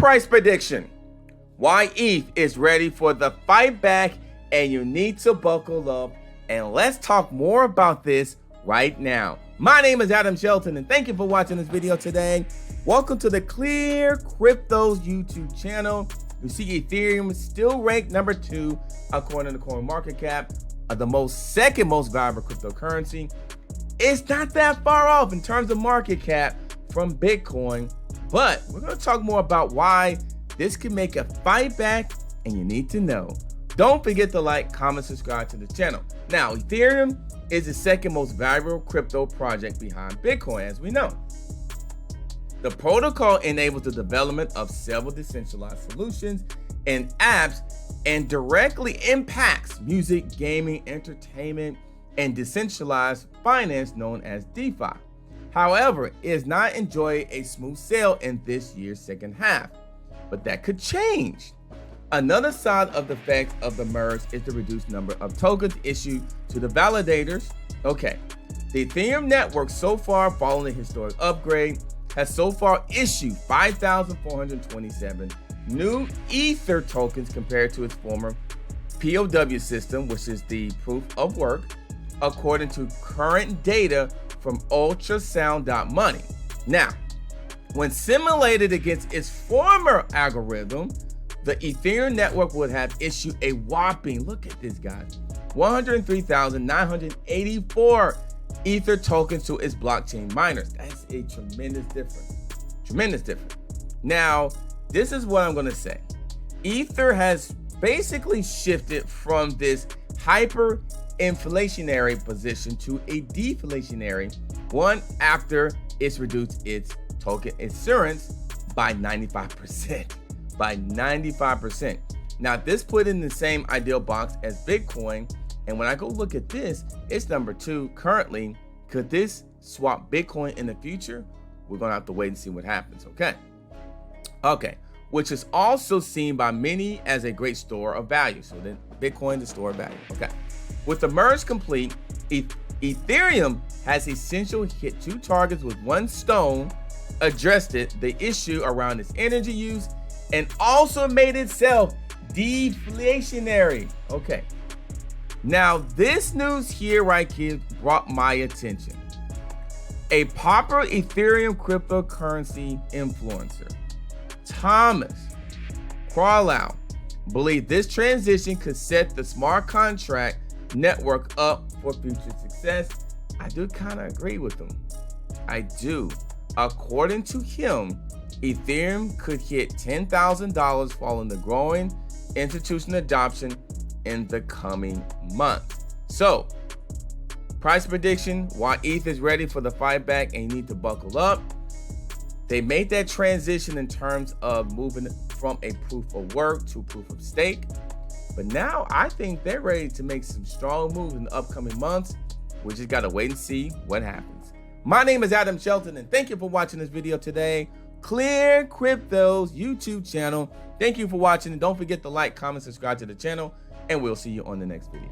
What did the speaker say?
price prediction. Why ETH is ready for the fight back and you need to buckle up. And let's talk more about this right now. My name is Adam Shelton and thank you for watching this video today. Welcome to the ClearCryptos YouTube channel. You see Ethereum is still ranked number 2 according to CoinMarketCap, the second most valuable cryptocurrency. It's not that far off in terms of market cap from Bitcoin, but we're going to talk more about why this can make a fight back and you need to know. Don't forget to like, comment, subscribe to the channel. Now, Ethereum is the second most valuable crypto project behind Bitcoin, as we know. The protocol enables the development of several decentralized solutions and apps and directly impacts music, gaming, entertainment, and decentralized finance known as DeFi. However, it has not enjoyed a smooth sail in this year's second half, but that could change. Another side of the effect of the merge is the reduced number of tokens issued to the validators. Okay, the Ethereum network so far, following the historic upgrade, has so far issued 5,427 new Ether tokens compared to its former POW system, which is the proof of work, according to current data from ultrasound.money. Now, when simulated against its former algorithm, the Ethereum network would have issued a whopping, look at this guys, 103,984 Ether tokens to its blockchain miners. That's a tremendous difference. Tremendous difference. Now, this is what I'm going to say. Ether has basically shifted from this hyperinflationary position to a deflationary one after it's reduced its token insurance by 95%. By 95%. Now, this put in the same ideal box as Bitcoin. And when I go look at this, it's number 2 currently. Could this swap Bitcoin in the future? We're going to have to wait and see what happens. Okay. Which is also seen by many as a great store of value. So then Bitcoin, the store of value. Okay. With the merge complete, Ethereum has essentially hit 2 targets with one stone, addressed the issue around its energy use, and also made itself deflationary. Okay. Now, this news here right here brought my attention. A popular Ethereum cryptocurrency influencer, Thomas Crowell, believed this transition could set the smart contract network up for future success. I do kind of agree with him. I do. According to him, Ethereum could hit $10,000 following the growing institutional adoption in the coming month. So, price prediction, why ETH is ready for the fight back and you need to buckle up. They made that transition in terms of moving from a proof of work to proof of stake. But now I think they're ready to make some strong moves in the upcoming months. We just got to wait and see what happens. My name is Adam Shelton and thank you for watching this video today. ClearCryptos YouTube channel. Thank you for watching and don't forget to like, comment, subscribe to the channel and we'll see you on the next video.